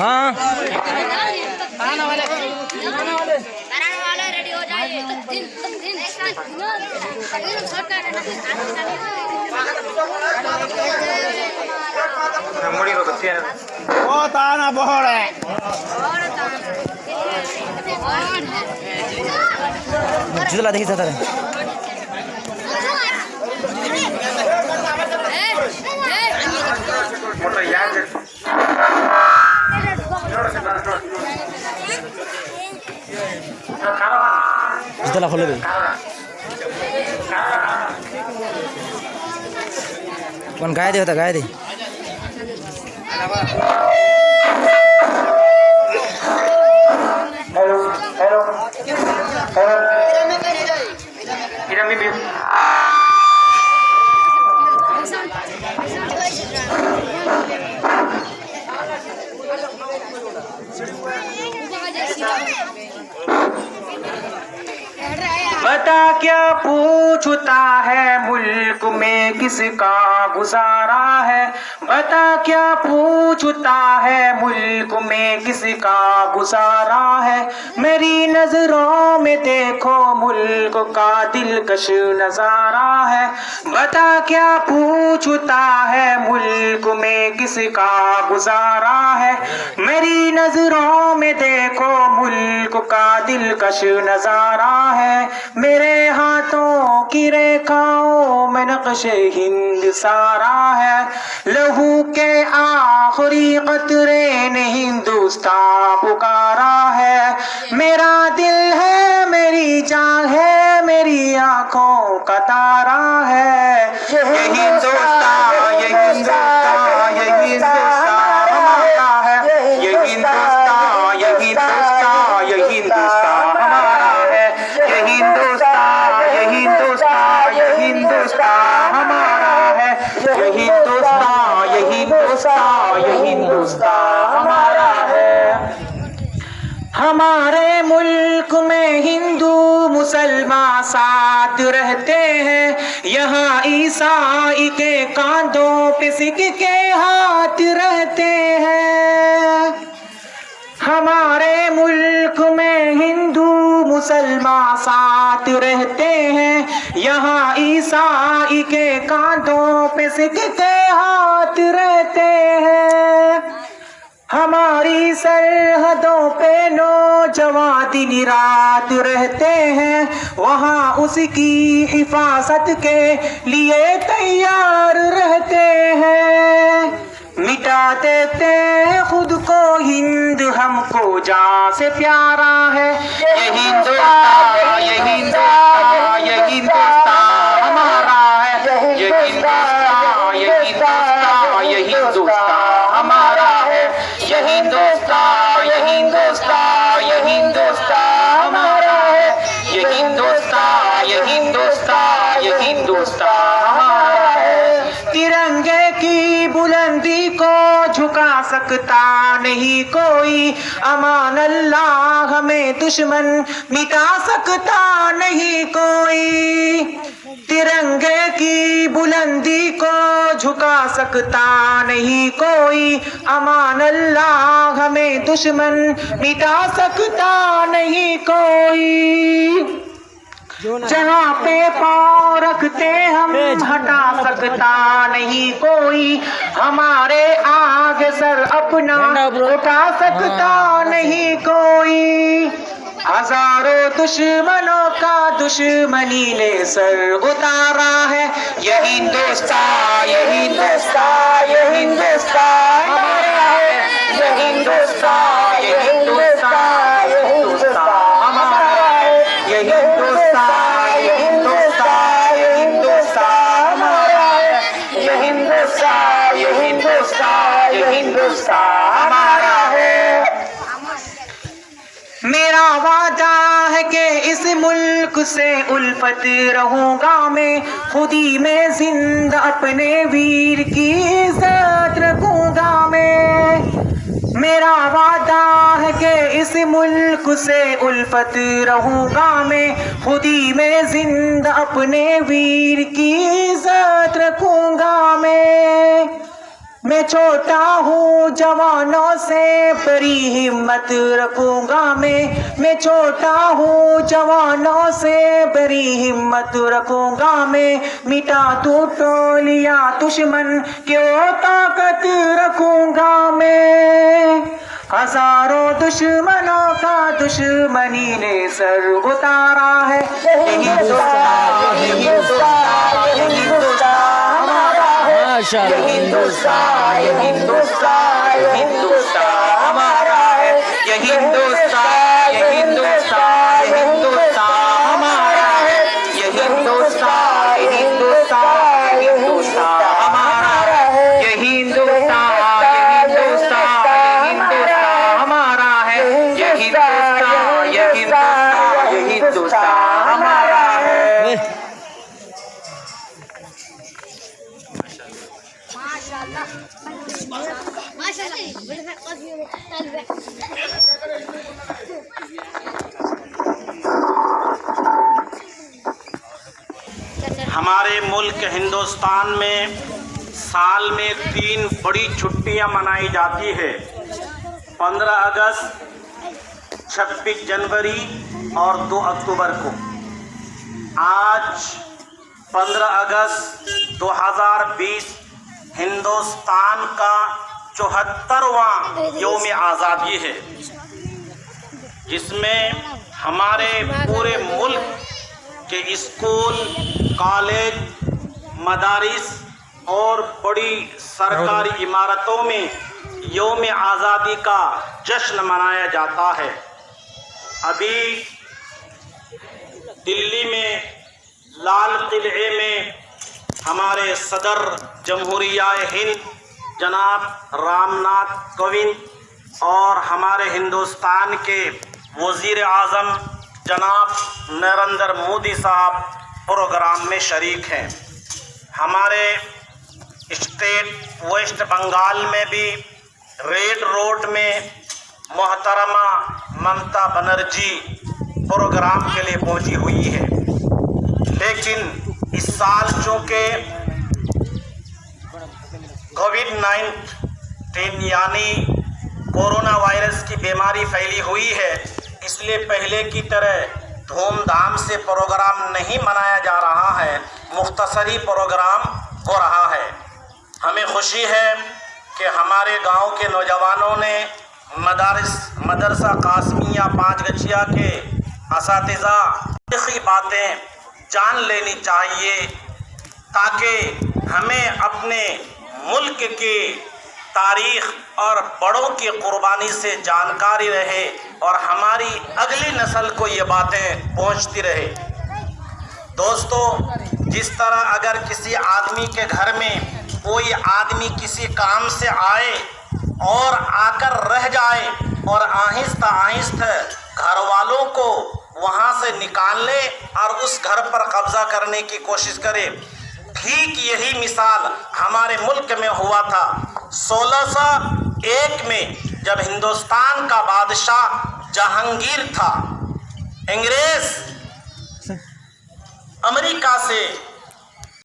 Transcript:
हाँ रेडी हो जाइए। मुड़ी को बच्चे वो ताना बहुत है जुला देखी सतर मोटा याद जुतला खोले भी कौन गाय दे होता गाय दे हेलो हेलो हेलो इधर भी बता क्या पूछता है मुल्क में किसका गुजारा है। बता क्या पूछता है मुल्क में किसका गुजारा है। मेरी नजरों में देखो मुल्क का दिलकश नजारा है। बता क्या पूछता है मुल्क में किसका गुजारा है। मेरी नजरों में देखो मुल्क का दिलकश नजारा है। मेरे हाथों की रेखाओं में नक्शे हिंद सारा है। लहू के आखिरी कतरे ने हिंदुस्तान पुकारा है। मेरा दिल है मेरी जान है मेरी आंखों का तारा है। ये हिंदुस्तान ये हिंदुस्तान ये हिंदुस्तान हमारा है। ये हिंदुस्तान ये हिंदुस्तान ये हिंदुस्तान हमारा है। ये हिंदुस्तान ये हिंदुस्तान ये हिंदुस्तान हमारा है। ये हिंदुस्तान ये हिंदुस्तान ये हिंदुस्तान हमारा है। हमारे मुल्क में हिंदू मुसलमान साथ रहते हैं। यहाँ ईसाई के कांधों पे सिख के हाथ रहते हैं। हमारे मुल्क में हिंदू मुसलमान साथ रहते हैं। यहाँ ईसाई के कांधों पे सिख के हाथ रहते हैं। हमारी सरहदों पे नौजवान दिन रात रहते हैं। वहाँ उसकी हिफाजत के लिए तैयार रहते हैं। मिटा देते हैं खुद को हिंद हमको जान से प्यारा है। ये हिंदुस्तान ये हिंदुस्तान ये हिंदुस्तान हमारा है। ये हिंदुस्तान ये हिंदुस्तान ये हिंदुस्तान हमारा है। ये हिंदुस्तान ये हिंदुस्तान ये हिंदुस्तान हमारा है। ये हिंदुस्तान ये हिंदुस्तान ये हिंदुस्तान हमारा है। तिरंगे की बुलंदी को झुका सकता नहीं कोई। अमान अल्लाह हमें दुश्मन मिटा सकता नहीं कोई। तिरंगे की बुलंदी को झुका सकता नहीं कोई। अमान अल्लाह हमें दुश्मन मिटा सकता नहीं कोई। जहाँ पे पाँव रखते हम हटा सकता नहीं कोई। हमारे आगे सर अपना उठा सकता नहीं कोई। हजारों दुश्मनों का दुश्मनी ने सर उतारा है। ये हिंदुस्तान ये हिंदुस्तान ये हिंदुस्तान हमारा है। ये हिंदुस्तान ये हिंदुस्तान ये हिंदुस्तान हमारा है। ये हिंदुस्तान ये हिंदुस्तान ये हिंदुस्तान हमारा है। ये हिंदुस्तान ये हिंदुस्तान ये हिंदुस्तान हमारा है। मेरा वादा है कि इस मुल्क से उल्फत रहूंगा मैं। खुदी में जिंदा अपने वीर की इज्जत रखूंगा मैं। मेरा वादा है कि इस मुल्क से उल्फत रहूंगा मैं। खुदी में जिंदा अपने वीर की इज्जत रखूंगा मैं। मैं छोटा हूँ जवानों से बड़ी हिम्मत रखूंगा मैं छोटा हूँ जवानों से बड़ी हिम्मत रखूंगा मैं मिटा तू टोलिया दुश्मन क्यों ताकत रखूंगा मैं हजारों दुश्मनों का दुश्मनी ने सर उतारा है ये हिंदुस्तान ये हिंदुस्तान ये हिंदुस्तान हमारा है माशाल्लाह। ये हिंदुस्तान ये हिंदुस्तान ये हिंदुस्तान हमारा है ये हिंदुस्तान ये हिंदुस्तान ये हिंदुस्तान हमारा है ये हिंदुस्तान ये हिंदुस्तान ये हिंदुस्तान हमारा है ये हिंदुस्तान ये हिंदुस्तान ये हिंदुस्तान हमारा है ये हिंदुस्तान ये हिंदुस्तान ये हिंदुस्तान हमारा है। हमारे मुल्क हिंदुस्तान में साल में 3 बड़ी छुट्टियां मनाई जाती है। 15 अगस्त, 26 जनवरी और 2 अक्टूबर को। आज 15 अगस्त 2020 हिंदुस्तान का 74वां यौम आज़ादी है, जिसमें हमारे पूरे मुल्क के स्कूल, कॉलेज, मदारिस और बड़ी सरकारी इमारतों में यौम आज़ादी का जश्न मनाया जाता है। अभी दिल्ली में लाल किले में हमारे सदर जमहूरिया हिंद जनाब रामनाथ कोविंद और हमारे हिंदुस्तान के वज़ीर आज़म जनाब नरेंद्र मोदी साहब प्रोग्राम में शरीक हैं। हमारे स्टेट वेस्ट बंगाल में भी रेड रोड में मोहतरमा ममता बनर्जी प्रोग्राम के लिए पहुंची हुई है। लेकिन इस साल चूँकि कोविड-19 यानी कोरोना वायरस की बीमारी फैली हुई है, इसलिए पहले की तरह धूमधाम से प्रोग्राम नहीं मनाया जा रहा है, मुख्तसर ही प्रोग्राम हो रहा है। हमें खुशी है कि हमारे गांव के नौजवानों ने मदरसा कासमिया 5 गछिया के असातिज़ा तारीख़ी बातें जान लेनी चाहिए, ताकि हमें अपने मुल्क की तारीख़ और बड़ों की कुर्बानी से जानकारी रहे और हमारी अगली नस्ल को ये बातें पहुंचती रहे। दोस्तों, जिस तरह अगर किसी आदमी के घर में कोई आदमी किसी काम से आए और आकर रह जाए और आहिस्ता आहिस्ता घर वालों को वहाँ से निकाल ले और उस घर पर कब्जा करने की कोशिश करे, ठीक यही मिसाल हमारे मुल्क में हुआ था 1601 में, जब हिंदुस्तान का बादशाह जहांगीर था। अंग्रेज अमेरिका से